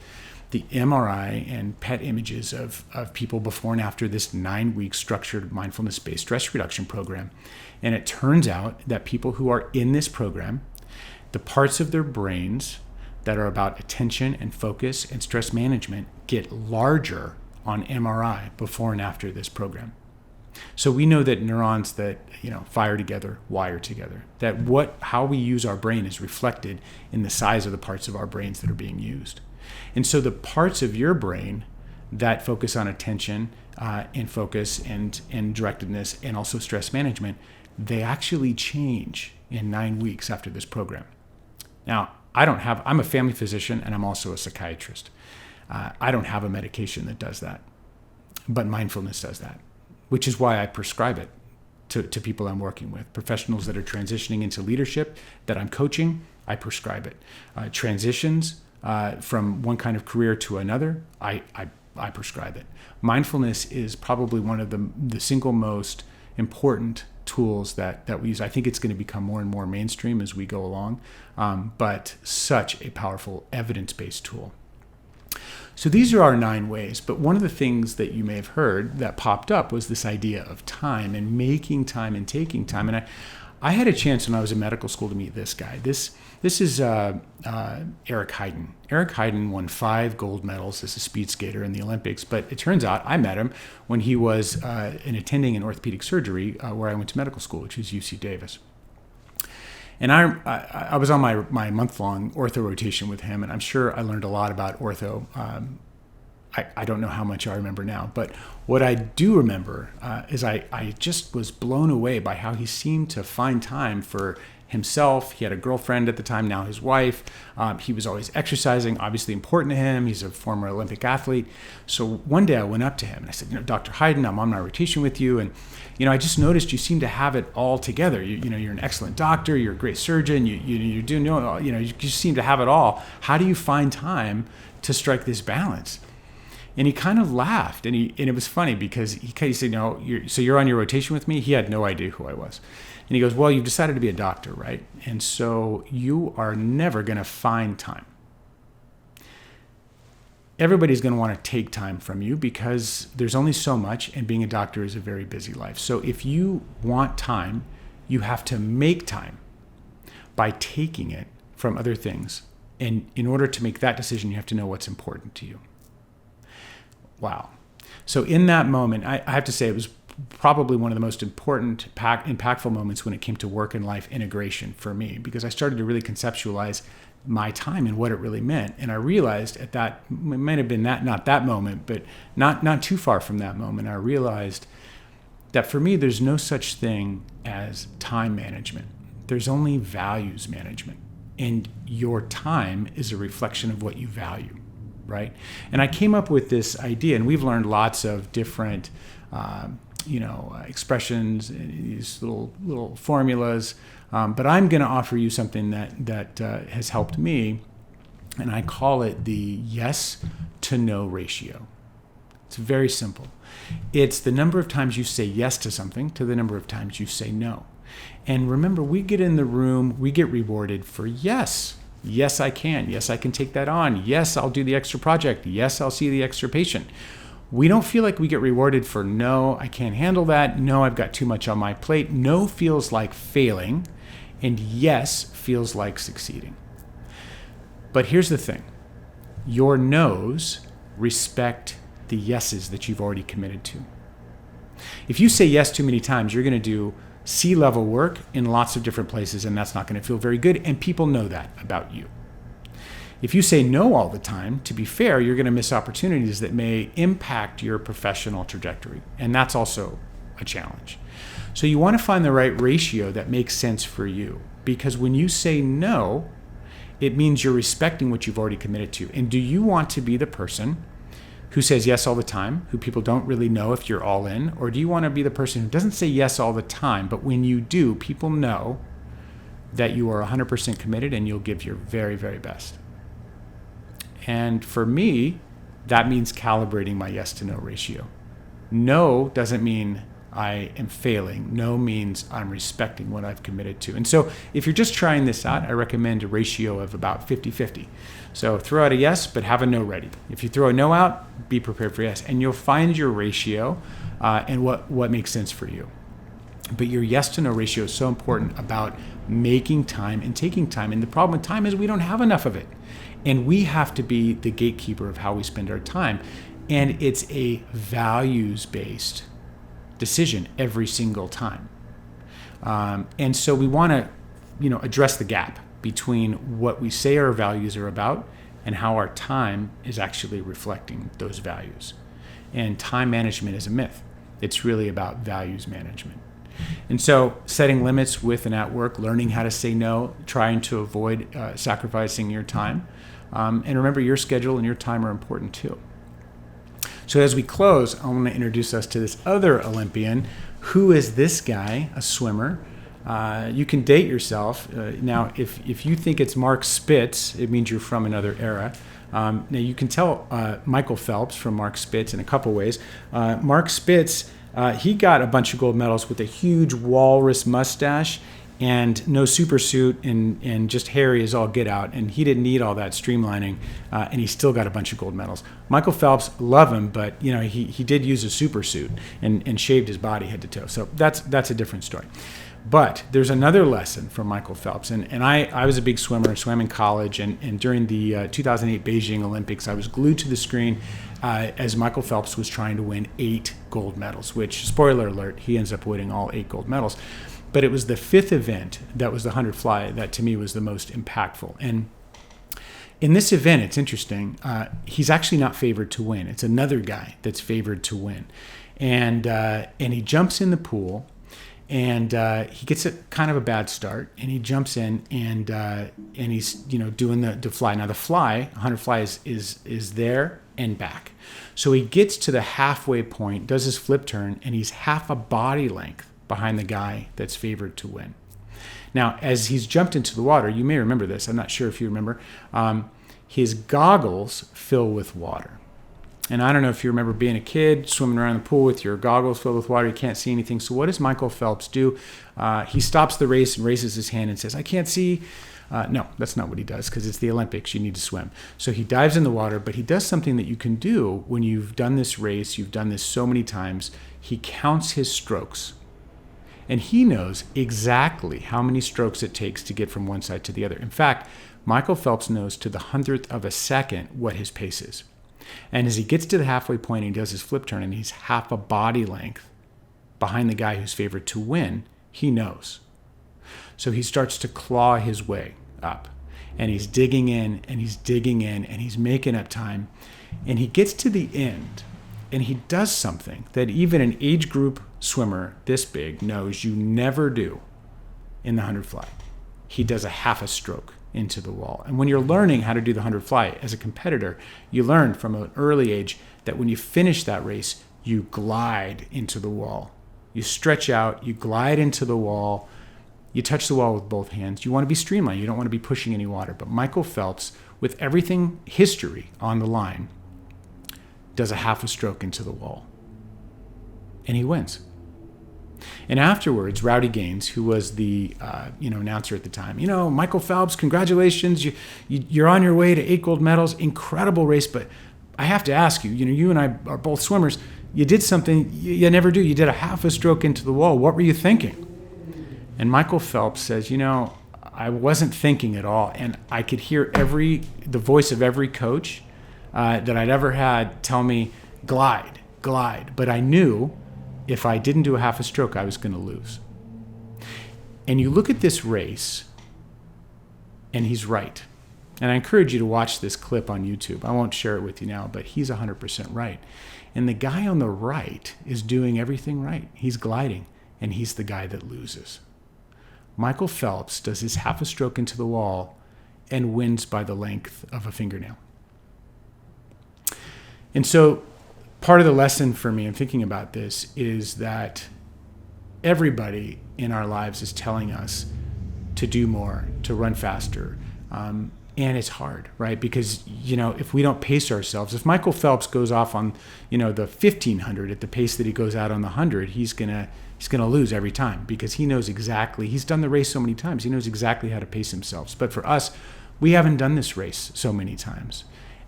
the MRI and PET images of people before and after this 9-week structured mindfulness-based stress reduction program. And it turns out that people who are in this program, the parts of their brains that are about attention and focus and stress management get larger on MRI before and after this program. So we know that neurons that fire together wire together. That how we use our brain is reflected in the size of the parts of our brains that are being used. And so the parts of your brain that focus on attention and focus and directedness and also stress management, they actually change in 9 weeks after this program. Now, I'm a family physician and I'm also a psychiatrist. I don't have a medication that does that, but mindfulness does that, which is why I prescribe it to people I'm working with. Professionals that are transitioning into leadership that I'm coaching, I prescribe it. Transitions from one kind of career to another, I prescribe it. Mindfulness is probably one of the single most important tools that we use. I think it's going to become more and more mainstream as we go along, but such a powerful evidence-based tool. So these are our 9 ways, but one of the things that you may have heard that popped up was this idea of time and making time and taking time. And I had a chance when I was in medical school to meet this guy. This is Eric Heiden. Eric Heiden won 5 gold medals as a speed skater in the Olympics, but it turns out I met him when he was attending an orthopedic surgery where I went to medical school, which is UC Davis. And I was on my month-long ortho rotation with him, and I'm sure I learned a lot about ortho. I don't know how much I remember now, but what I do remember is I just was blown away by how he seemed to find time for himself. He had a girlfriend at the time, now his wife. He was always exercising, obviously important to him. He's a former Olympic athlete. So one day I went up to him and I said, Dr. Heiden, I'm on my rotation with you, and I just noticed you seem to have it all together. You're an excellent doctor. You're a great surgeon. You just seem to have it all. How do you find time to strike this balance? And he kind of laughed, and it was funny because he said, so you're on your rotation with me? He had no idea who I was. And he goes, well, you've decided to be a doctor, right? And so you are never going to find time. Everybody's going to want to take time from you because there's only so much, and being a doctor is a very busy life. So if you want time, you have to make time by taking it from other things. And in order to make that decision, you have to know what's important to you. Wow. So in that moment, I have to say it was probably one of the most important, impactful moments when it came to work and life integration for me, because I started to really conceptualize my time and what it really meant. And I realized it might have been not that moment, but not too far from that moment, I realized that for me, there's no such thing as time management. There's only values management. And your time is a reflection of what you value. Right? And I came up with this idea, and we've learned lots of different, expressions, these little formulas. But I'm going to offer you something that has helped me, and I call it the yes to no ratio. It's very simple. It's the number of times you say yes to something to the number of times you say no. And remember, we get in the room, we get rewarded for yes. Yes, I can. Yes, I can take that on. Yes, I'll do the extra project. Yes, I'll see the extra patient. We don't feel like we get rewarded for no, I can't handle that. No, I've got too much on my plate. No feels like failing, and yes feels like succeeding. But here's the thing. Your no's respect the yeses that you've already committed to. If you say yes too many times, you're going to do C-level work in lots of different places, and that's not going to feel very good, and people know that about you. If you say no all the time, to be fair, you're going to miss opportunities that may impact your professional trajectory, and that's also a challenge. So you want to find the right ratio that makes sense for you, because when you say no, it means you're respecting what you've already committed to. And do you want to be the person who says yes all the time, who people don't really know if you're all in? Or do you want to be the person who doesn't say yes all the time, but when you do, people know that you are 100% committed and you'll give your very, very best? And for me, that means calibrating my yes to no ratio. No doesn't mean I am failing. No means I'm respecting what I've committed to. And so if you're just trying this out, I recommend a ratio of about 50-50. So throw out a yes, but have a no ready. If you throw a no out, be prepared for yes. And you'll find your ratio and what makes sense for you. But your yes to no ratio is so important about making time and taking time. And the problem with time is we don't have enough of it. And we have to be the gatekeeper of how we spend our time. And it's a values-based decision every single time. And so we want to, address the gap between what we say our values are about and how our time is actually reflecting those values. And time management is a myth. It's really about values management. And so setting limits with and at work, learning how to say no, trying to avoid sacrificing your time. And remember, your schedule and your time are important too. So as we close, I want to introduce us to this other Olympian. Who is this guy? A swimmer. You can date yourself. Now, if you think it's Mark Spitz, it means you're from another era. Now, you can tell Michael Phelps from Mark Spitz in a couple ways. Mark Spitz, he got a bunch of gold medals with a huge walrus mustache and no super suit and just hairy as all get out. And he didn't need all that streamlining, and he still got a bunch of gold medals. Michael Phelps, love him, but he did use a super suit and shaved his body head to toe. So that's a different story. But there's another lesson from Michael Phelps. And I was a big swimmer, swam in college, and during the 2008 Beijing Olympics, I was glued to the screen as Michael Phelps was trying to win 8 gold medals, which, spoiler alert, he ends up winning all 8 gold medals. But it was the 5th event, that was the 100 fly, that to me was the most impactful. And in this event, it's interesting, he's actually not favored to win. It's another guy that's favored to win. And he jumps in the pool, and he gets a kind of a bad start, and he jumps in, and he's doing the fly. Now the fly, 100 fly, is there and back. So he gets to the halfway point, does his flip turn, and he's half a body length behind the guy that's favored to win. Now, as he's jumped into the water, you may remember this. I'm not sure if you remember. His goggles fill with water. And I don't know if you remember being a kid, swimming around the pool with your goggles filled with water. You can't see anything. So what does Michael Phelps do? He stops the race and raises his hand and says, "I can't see." No, that's not what he does, because it's the Olympics. You need to swim. So he dives in the water, but he does something that you can do when you've done this race. You've done this so many times. He counts his strokes. And he knows exactly how many strokes it takes to get from one side to the other. In fact, Michael Phelps knows to the 100th of a second what his pace is. And as he gets to the halfway point and he does his flip turn and he's half a body length behind the guy who's favored to win, he knows. So he starts to claw his way up. And he's digging in and he's digging in and he's making up time. And he gets to the end and he does something that even an age group swimmer this big knows you never do in the 100 fly. He does a half a stroke into the wall. And when you're learning how to do the 100 fly as a competitor, you learn from an early age that when you finish that race, you glide into the wall. You stretch out, you glide into the wall, you touch the wall with both hands. You want to be streamlined. You don't want to be pushing any water. But Michael Phelps, with everything history on the line, does a half a stroke into the wall. And he wins. And afterwards, Rowdy Gaines, who was the announcer at the time, Michael Phelps, congratulations, you're on your way to 8 gold medals, incredible race. But I have to ask you, you and I are both swimmers. You did something you never do. You did a half a stroke into the wall. What were you thinking? And Michael Phelps says, I wasn't thinking at all, and I could hear the voice of every coach that I'd ever had tell me, glide. But I knew if I didn't do a half a stroke, I was going to lose. And you look at this race, and he's right. And I encourage you to watch this clip on YouTube. I won't share it with you now, but he's 100% right. And the guy on the right is doing everything right. He's gliding, and he's the guy that loses. Michael Phelps does his half a stroke into the wall and wins by the length of a fingernail. And so part of the lesson for me in thinking about this is that everybody in our lives is telling us to do more, to run faster, And it's hard, right? Because, if we don't pace ourselves, if Michael Phelps goes off on, the 1500 at the pace that he goes out on the 100, he's going to lose every time, because he knows exactly, he's done the race so many times. He knows exactly how to pace himself. But for us, we haven't done this race so many times.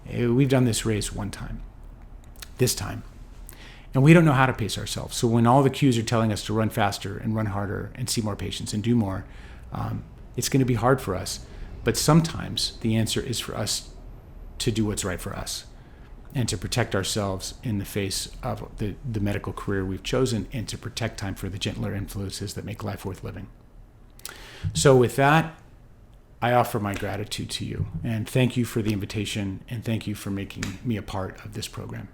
We've done this race one time, this time. And we don't know how to pace ourselves. So when all the cues are telling us to run faster and run harder and see more patients and do more, it's going to be hard for us. But sometimes the answer is for us to do what's right for us and to protect ourselves in the face of the medical career we've chosen, and to protect time for the gentler influences that make life worth living. So with that, I offer my gratitude to you, and thank you for the invitation, and thank you for making me a part of this program.